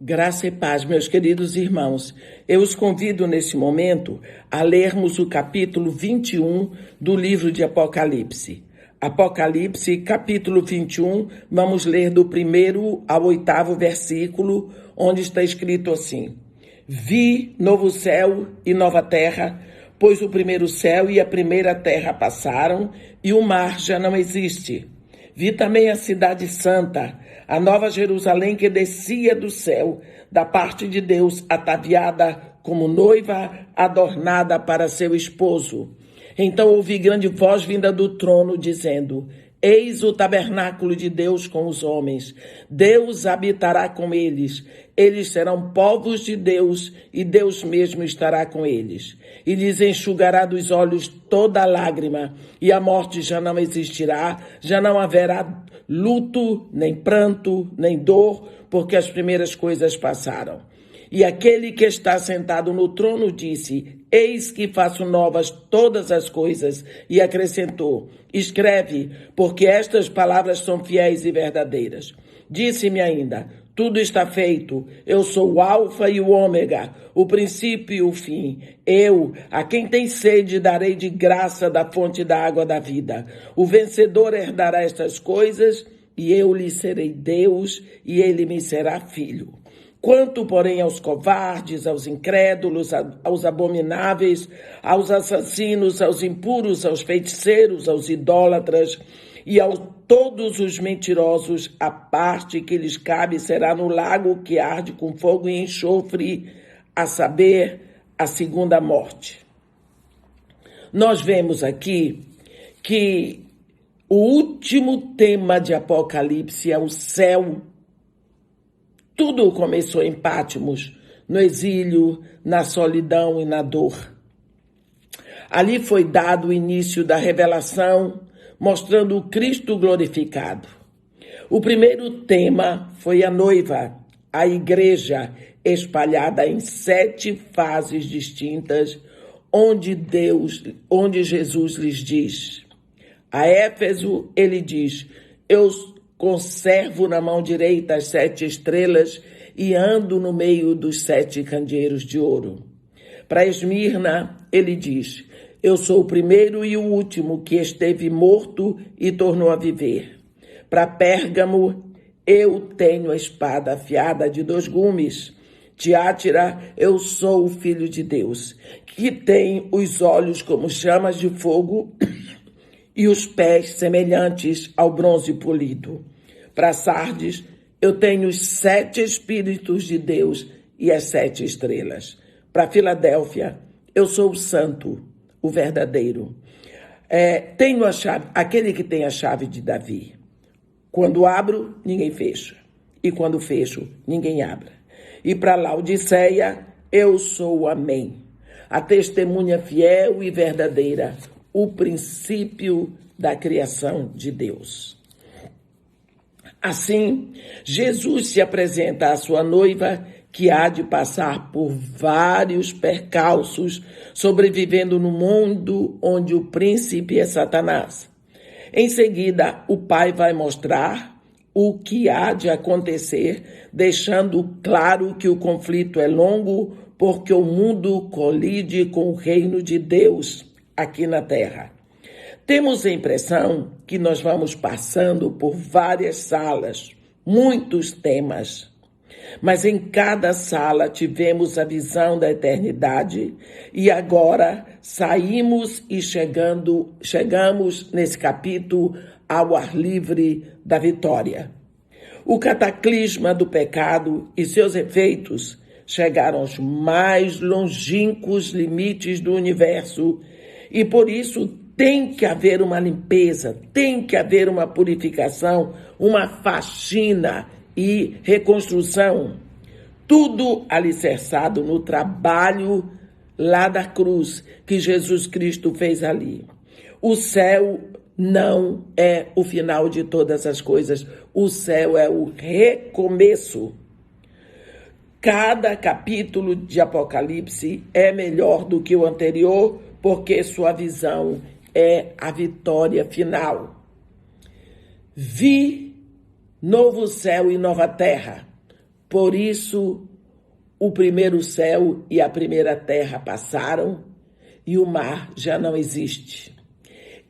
Graça e paz, meus queridos irmãos. Eu os convido nesse momento a lermos o capítulo 21 do livro de Apocalipse. Apocalipse, capítulo 21, vamos ler do 1º ao 8º versículo, onde está escrito assim: Vi novo céu e nova terra, pois o primeiro céu e a primeira terra passaram e o mar já não existe. Vi também a cidade santa, a nova Jerusalém que descia do céu, da parte de Deus, ataviada como noiva adornada para seu esposo. Então ouvi grande voz vinda do trono, dizendo: Eis o tabernáculo de Deus com os homens. Deus habitará com eles. Eles serão povos de Deus, e Deus mesmo estará com eles. E lhes enxugará dos olhos toda lágrima, e a morte já não existirá, já não haverá luto, nem pranto, nem dor, porque as primeiras coisas passaram. E aquele que está sentado no trono disse: Eis que faço novas todas as coisas. E acrescentou: Escreve, porque estas palavras são fiéis e verdadeiras. Disse-me ainda: Tudo está feito. Eu sou o Alfa e o Ômega, o princípio e o fim. Eu, a quem tem sede, darei de graça da fonte da água da vida. O vencedor herdará estas coisas, e eu lhe serei Deus, e ele me será filho. Quanto, porém, aos covardes, aos incrédulos, aos abomináveis, aos assassinos, aos impuros, aos feiticeiros, aos idólatras e a todos os mentirosos, a parte que lhes cabe será no lago que arde com fogo e enxofre, a saber, a segunda morte. Nós vemos aqui que o último tema de Apocalipse é o céu. Tudo começou em Patmos, no exílio, na solidão e na dor. Ali foi dado o início da revelação, mostrando o Cristo glorificado. O primeiro tema foi a noiva, a igreja, espalhada em 7 fases distintas, onde Jesus lhes diz. A Éfeso, ele diz: Eu conservo na mão direita as 7 estrelas e ando no meio dos 7 candeeiros de ouro. Para Esmirna, ele diz: Eu sou o primeiro e o último que esteve morto e tornou a viver. Para Pérgamo, eu tenho a espada afiada de 2 gumes. Tiátira, eu sou o Filho de Deus, que tem os olhos como chamas de fogo e os pés semelhantes ao bronze polido. Para Sardes, eu tenho os 7 Espíritos de Deus e as 7 estrelas. Para Filadélfia, eu sou o santo, o verdadeiro. Tenho a chave, aquele que tem a chave de Davi. Quando abro, ninguém fecha. E quando fecho, ninguém abre. E para Laodiceia, eu sou o Amém. A testemunha fiel e verdadeira, o princípio da criação de Deus. Assim, Jesus se apresenta à sua noiva, que há de passar por vários percalços, sobrevivendo no mundo onde o príncipe é Satanás. Em seguida, o Pai vai mostrar o que há de acontecer, deixando claro que o conflito é longo, porque o mundo colide com o reino de Deus aqui na Terra. Temos a impressão que nós vamos passando por várias salas, muitos temas. Mas em cada sala tivemos a visão da eternidade e agora saímos e chegamos nesse capítulo ao ar livre da vitória. O cataclisma do pecado e seus efeitos chegaram aos mais longínquos limites do universo e por isso tem que haver uma limpeza, tem que haver uma purificação, uma faxina e reconstrução. Tudo alicerçado no trabalho lá da cruz que Jesus Cristo fez ali. O céu não é o final de todas as coisas. O céu é o recomeço. Cada capítulo de Apocalipse é melhor do que o anterior, porque sua visão é a vitória final. Vi novo céu e nova terra, Por isso, o primeiro céu e a primeira terra passaram e o mar já não existe.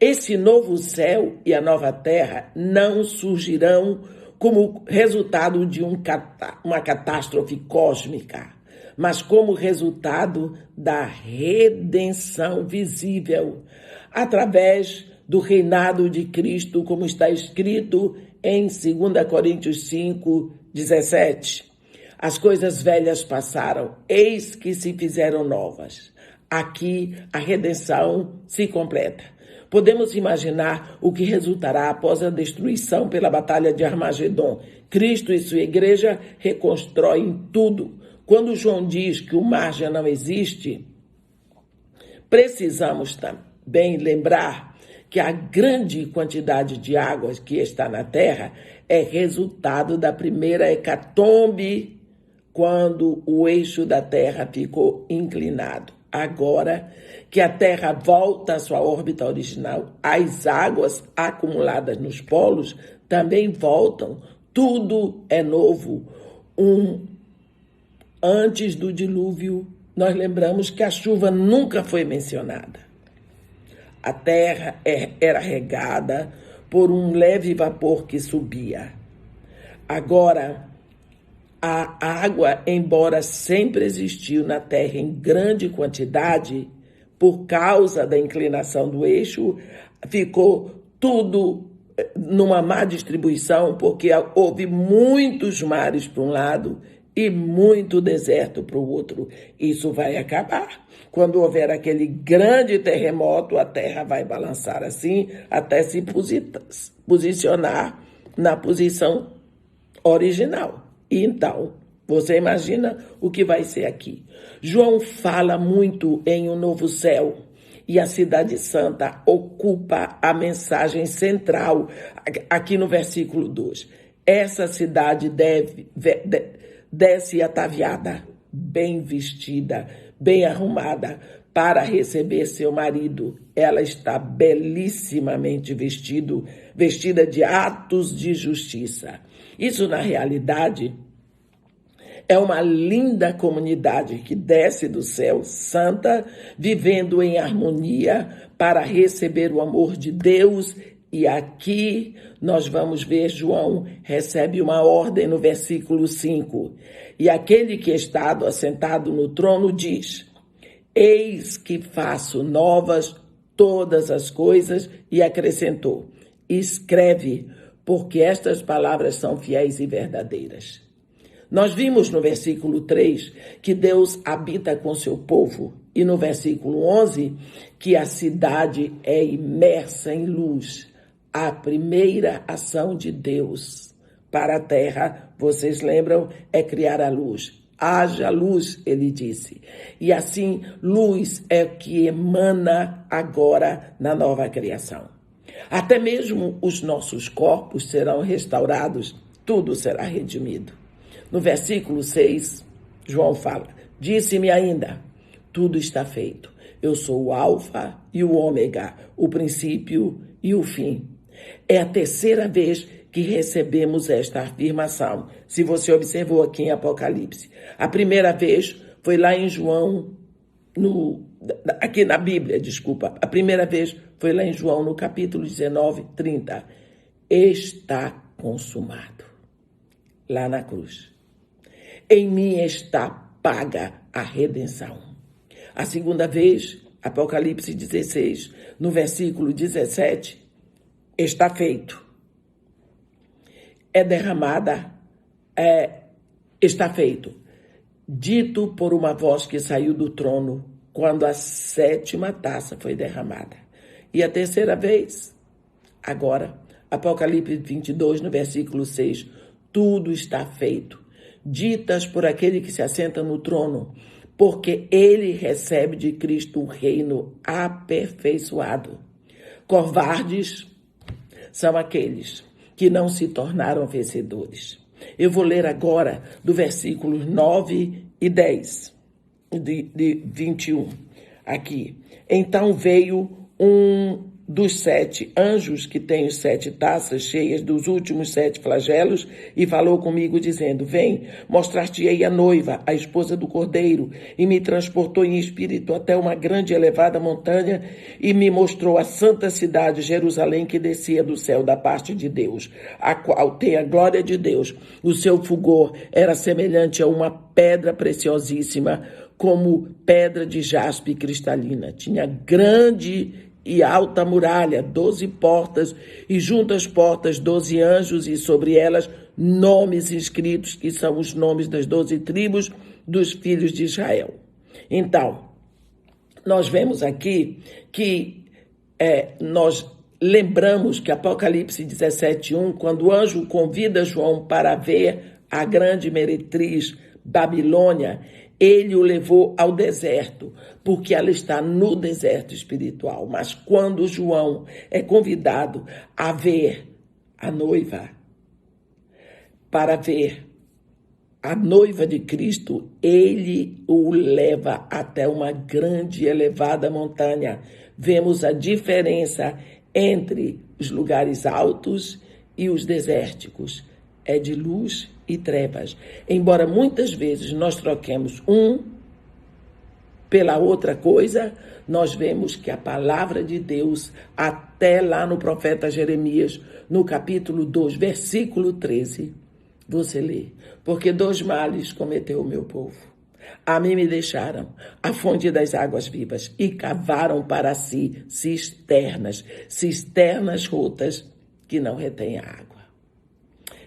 Esse novo céu e a nova terra não surgirão como resultado de uma catástrofe cósmica, mas como resultado da redenção visível, através do reinado de Cristo, como está escrito em 2 Coríntios 5, 17. As coisas velhas passaram, eis que se fizeram novas. Aqui a redenção se completa. Podemos imaginar o que resultará após a destruição pela Batalha de Armagedon. Cristo e sua igreja reconstroem tudo. Quando João diz que o mar já não existe, precisamos também lembrar que a grande quantidade de águas que está na terra é resultado da primeira hecatombe, quando o eixo da terra ficou inclinado. Agora que a Terra volta à sua órbita original, as águas acumuladas nos polos também voltam. Tudo é novo. Antes do dilúvio, nós lembramos que a chuva nunca foi mencionada. A terra era regada por um leve vapor que subia. Agora, a água, embora sempre existiu na terra em grande quantidade, por causa da inclinação do eixo, ficou tudo numa má distribuição, porque houve muitos mares para um lado e muito deserto para o outro. Isso vai acabar. Quando houver aquele grande terremoto, a terra vai balançar assim até se posicionar na posição original. E então, você imagina o que vai ser aqui. João fala muito em um novo céu e a cidade santa ocupa a mensagem central aqui no versículo 2. Essa cidade desce ataviada, bem vestida, bem arrumada para receber seu marido. Ela está belíssimamente vestida de atos de justiça. Isso, na realidade, é uma linda comunidade que desce do céu, santa, vivendo em harmonia para receber o amor de Deus. E aqui nós vamos ver, João recebe uma ordem no versículo 5. E aquele que está assentado no trono diz: eis que faço novas todas as coisas, e acrescentou: escreve, porque estas palavras são fiéis e verdadeiras. Nós vimos no versículo 3 que Deus habita com seu povo, e no versículo 11 que a cidade é imersa em luz. A primeira ação de Deus para a terra, vocês lembram, é criar a luz. Haja luz, ele disse. E assim, luz é o que emana agora na nova criação. Até mesmo os nossos corpos serão restaurados, tudo será redimido. No versículo 6, João fala: disse-me ainda, tudo está feito. Eu sou o alfa e o ômega, o princípio e o fim. É a terceira vez que recebemos esta afirmação, se você observou aqui em Apocalipse. A primeira vez foi lá em João, aqui na Bíblia, desculpa. A primeira vez foi lá em João, no capítulo 19, 30. Está consumado. Lá na cruz. Em mim está paga a redenção. A segunda vez, Apocalipse 16, no versículo 17, está feito. Está feito. Dito por uma voz que saiu do trono, quando a 7ª taça foi derramada. E a terceira vez, agora, Apocalipse 22, no versículo 6, tudo está feito. Ditas por aquele que se assenta no trono, porque ele recebe de Cristo um reino aperfeiçoado. Covardes são aqueles que não se tornaram vencedores. Eu vou ler agora do versículos 9 e 10, de 21, aqui. Então veio um dos 7 anjos que tem os 7 taças cheias dos últimos 7 flagelos e falou comigo dizendo: vem, mostrar-te-ei a noiva, a esposa do Cordeiro. E me transportou em espírito até uma grande e elevada montanha e me mostrou a santa cidade, Jerusalém, que descia do céu da parte de Deus, a qual tem a glória de Deus. O seu fulgor era semelhante a uma pedra preciosíssima, como pedra de jaspe cristalina. Tinha grande e alta muralha, 12 portas, e junto às portas 12 anjos, e sobre elas nomes inscritos, que são os nomes das 12 tribos dos filhos de Israel. Então, nós vemos aqui que nós lembramos que Apocalipse 17:1, quando o anjo convida João para ver a grande meretriz Babilônia, ele o levou ao deserto, porque ela está no deserto espiritual. Mas quando João é convidado a ver a noiva, para ver a noiva de Cristo, ele o leva até uma grande e elevada montanha. Vemos a diferença entre os lugares altos e os desérticos. É de luz e trevas. Embora muitas vezes nós troquemos um pela outra coisa, nós vemos que a palavra de Deus, até lá no profeta Jeremias, no capítulo 2, versículo 13, você lê: porque 2 males cometeu o meu povo. A mim me deixaram a fonte das águas vivas e cavaram para si cisternas rotas que não retêm água.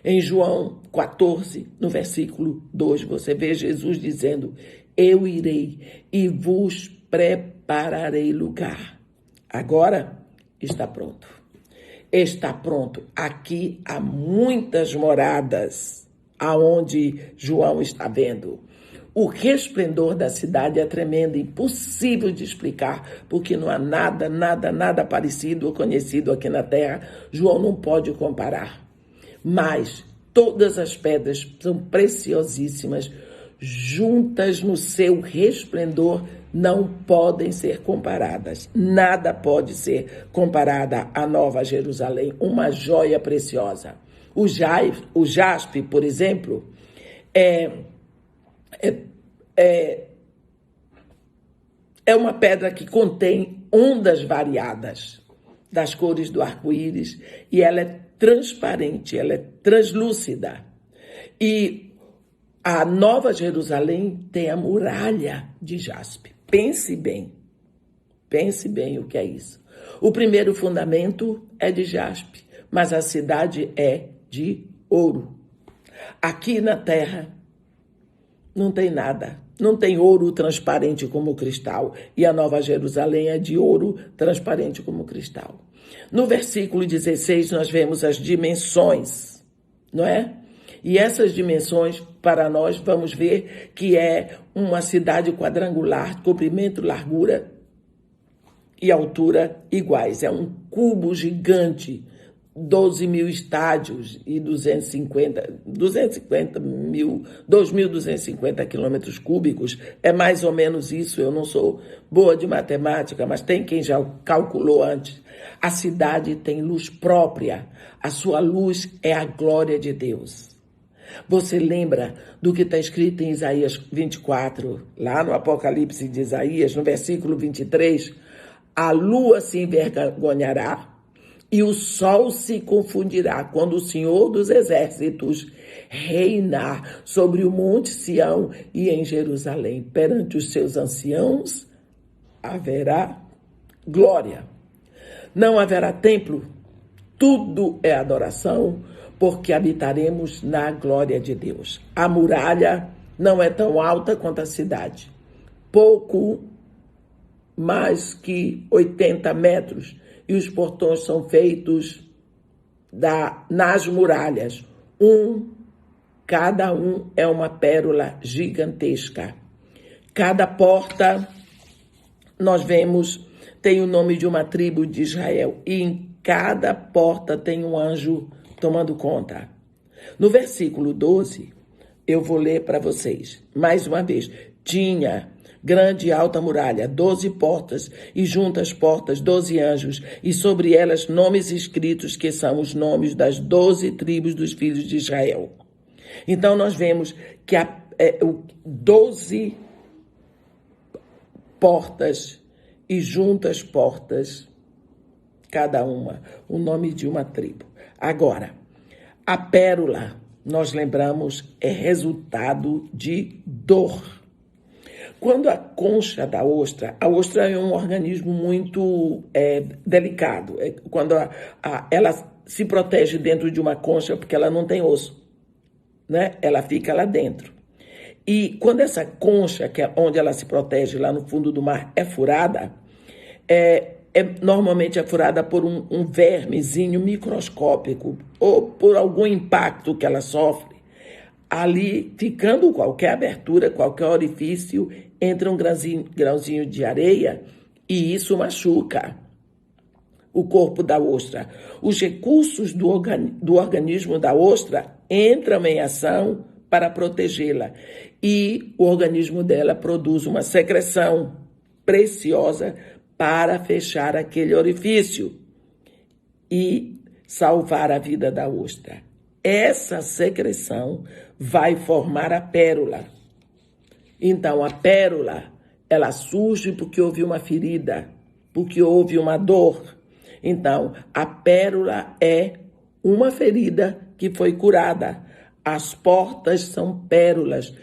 Em João 14, no versículo 2, você vê Jesus dizendo: eu irei e vos prepararei lugar. Agora está pronto. Está pronto. Aqui há muitas moradas aonde João está vendo. O resplendor da cidade é tremendo, impossível de explicar, porque não há nada parecido ou conhecido aqui na terra. João não pode comparar. Mas todas as pedras são preciosíssimas, juntas no seu resplendor, não podem ser comparadas. Nada pode ser comparada à Nova Jerusalém, uma joia preciosa. O jaspe, por exemplo, é uma pedra que contém ondas variadas das cores do arco-íris, e ela é transparente, ela é translúcida. E a Nova Jerusalém tem a muralha de jaspe. Pense bem o que é isso. O primeiro fundamento é de jaspe, mas a cidade é de ouro. Aqui na terra não tem nada. Não tem ouro transparente como cristal, e a Nova Jerusalém é de ouro transparente como cristal. No versículo 16, nós vemos as dimensões, não é? E essas dimensões, para nós, vamos ver que é uma cidade quadrangular, comprimento, largura e altura iguais. É um cubo gigante, 12.000 estádios e 2.250 quilômetros cúbicos. É mais ou menos isso. Eu não sou boa de matemática, mas tem quem já calculou antes. A cidade tem luz própria. A sua luz é a glória de Deus. Você lembra do que está escrito em Isaías 24, lá no Apocalipse de Isaías, no versículo 23? A lua se envergonhará e o sol se confundirá quando o Senhor dos Exércitos reinar sobre o monte Sião e em Jerusalém. Perante os seus anciãos haverá glória. Não haverá templo, tudo é adoração, porque habitaremos na glória de Deus. A muralha não é tão alta quanto a cidade, pouco mais que 80 metros, e os portões são feitos nas muralhas. Cada um é uma pérola gigantesca. Cada porta, nós vemos, tem o nome de uma tribo de Israel, e em cada porta tem um anjo tomando conta. No versículo 12, eu vou ler para vocês, mais uma vez. Tinha grande e alta muralha, 12 portas, e junto às portas 12 anjos, e sobre elas nomes escritos, que são os nomes das 12 tribos dos filhos de Israel. Então nós vemos que há 12 portas, e junto às portas, cada uma, o nome de uma tribo. Agora, a pérola, nós lembramos, é resultado de dor. Quando a concha da ostra, a ostra é um organismo muito delicado. Quando ela se protege dentro de uma concha, porque ela não tem osso, né? Ela fica lá dentro. E quando essa concha, que é onde ela se protege, lá no fundo do mar, é furada, normalmente é furada por um vermezinho microscópico ou por algum impacto que ela sofre. Ali, ficando qualquer abertura, qualquer orifício, entra um grãozinho de areia e isso machuca o corpo da ostra. Os recursos do organismo da ostra entram em ação para protegê-la e o organismo dela produz uma secreção preciosa para fechar aquele orifício e salvar a vida da ostra. Essa secreção vai formar a pérola. Então, a pérola, ela surge porque houve uma ferida, porque houve uma dor. Então, a pérola é uma ferida que foi curada. As portas são pérolas.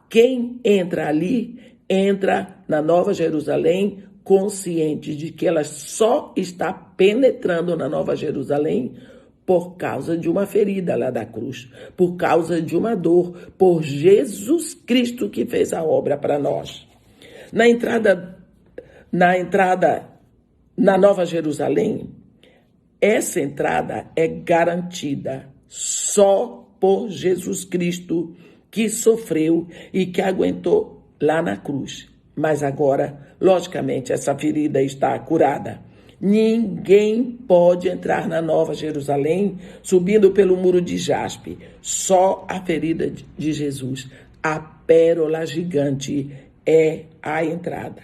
Quem entra ali, entra na Nova Jerusalém, consciente de que ela só está penetrando na Nova Jerusalém por causa de uma ferida lá da cruz, por causa de uma dor, por Jesus Cristo que fez a obra para nós. Na entrada na Nova Jerusalém, essa entrada é garantida só por Jesus Cristo, que sofreu e que aguentou lá na cruz. Mas agora, logicamente, essa ferida está curada. Ninguém pode entrar na Nova Jerusalém subindo pelo muro de jaspe. Só a ferida de Jesus, a pérola gigante, é a entrada.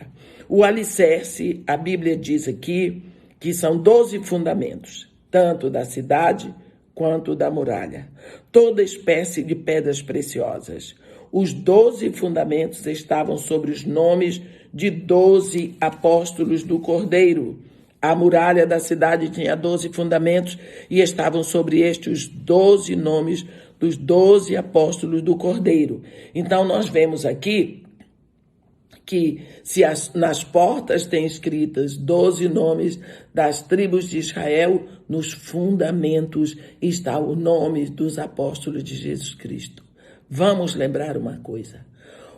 O alicerce, a Bíblia diz aqui, que são 12 fundamentos, tanto da cidade quanto da muralha. Toda espécie de pedras preciosas. Os 12 fundamentos estavam sobre os nomes de 12 apóstolos do Cordeiro. A muralha da cidade tinha 12 fundamentos e estavam sobre estes os 12 nomes dos 12 apóstolos do Cordeiro. Então, nós vemos aqui que se nas portas tem escritas 12 nomes das tribos de Israel, nos fundamentos está o nome dos apóstolos de Jesus Cristo. Vamos lembrar uma coisa: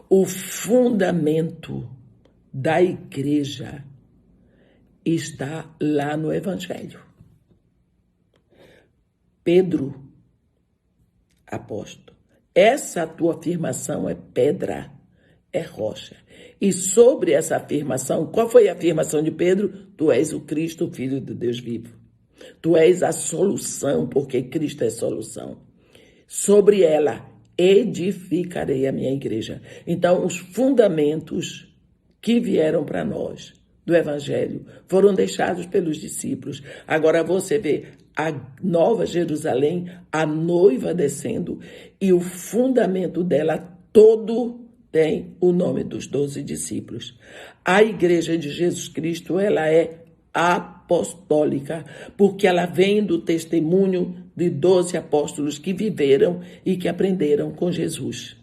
o fundamento da igreja está lá no Evangelho. Pedro, apóstolo, essa tua afirmação é pedra, é rocha. E sobre essa afirmação, qual foi a afirmação de Pedro? Tu és o Cristo, o Filho de Deus vivo. Tu és a solução, porque Cristo é solução. Sobre ela edificarei a minha igreja. Então, os fundamentos que vieram para nós do Evangelho foram deixados pelos discípulos. Agora você vê a Nova Jerusalém, a noiva descendo, e o fundamento dela todo tem o nome dos 12 discípulos. A igreja de Jesus Cristo, ela é apostólica, porque ela vem do testemunho de 12 apóstolos que viveram e que aprenderam com Jesus.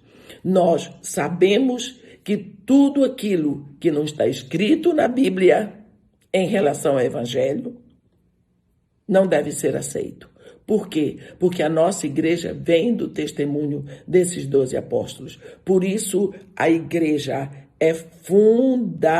Nós sabemos que tudo aquilo que não está escrito na Bíblia em relação ao Evangelho não deve ser aceito. Por quê? Porque a nossa igreja vem do testemunho desses 12 apóstolos. Por isso, a igreja é fundamentada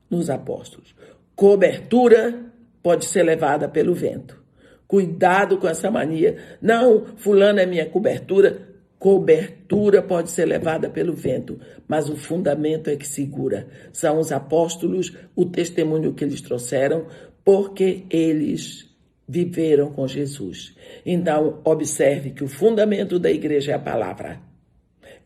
nos apóstolos. Cobertura pode ser levada pelo vento. Cuidado com essa mania. Não, fulano é minha cobertura. Cobertura pode ser levada pelo vento, mas o fundamento é que segura. São os apóstolos, o testemunho que eles trouxeram, porque eles viveram com Jesus. Então, observe que o fundamento da igreja é a palavra.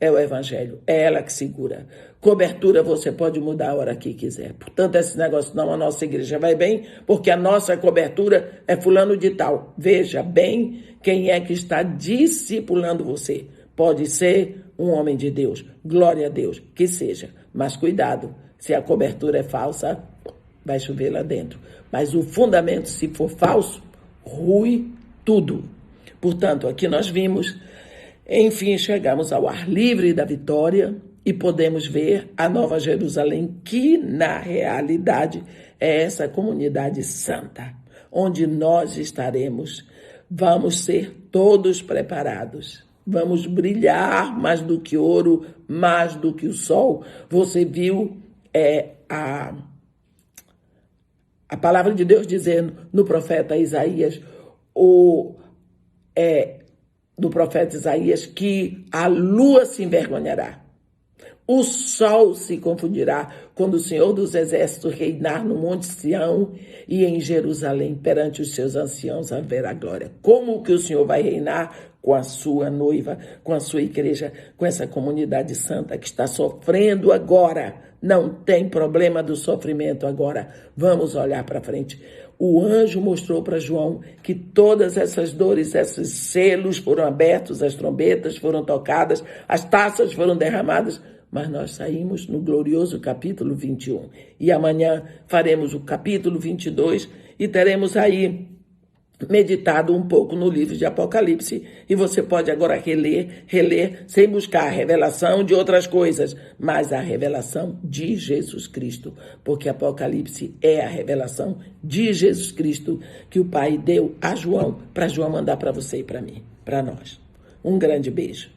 é o Evangelho, é ela que segura. Cobertura você pode mudar a hora que quiser. Portanto, esse negócio não, a nossa igreja vai bem, porque a nossa cobertura é fulano de tal. Veja bem quem é que está discipulando você. Pode ser um homem de Deus, glória a Deus, que seja. Mas cuidado, se a cobertura é falsa, vai chover lá dentro. Mas o fundamento, se for falso, rui tudo. Portanto, aqui nós vimos, enfim, chegamos ao ar livre da vitória e podemos ver a Nova Jerusalém, que na realidade é essa comunidade santa, onde nós estaremos. Vamos ser todos preparados. Vamos brilhar mais do que ouro, mais do que o sol. Você viu a palavra de Deus dizendo no profeta Isaías, do profeta Isaías, que a lua se envergonhará, o sol se confundirá, quando o Senhor dos Exércitos reinar no Monte Sião e em Jerusalém, perante os seus anciãos haverá glória. Como que o Senhor vai reinar? Com a sua noiva, com a sua igreja, com essa comunidade santa que está sofrendo agora. Não tem problema do sofrimento agora. Vamos olhar para frente. O anjo mostrou para João que todas essas dores, esses selos foram abertos, as trombetas foram tocadas, as taças foram derramadas, mas nós saímos no glorioso capítulo 21. E amanhã faremos o capítulo 22 e teremos aí meditado um pouco no livro de Apocalipse, e você pode agora reler, sem buscar a revelação de outras coisas, mas a revelação de Jesus Cristo, porque Apocalipse é a revelação de Jesus Cristo que o Pai deu a João, para João mandar para você e para mim, para nós. Um grande beijo.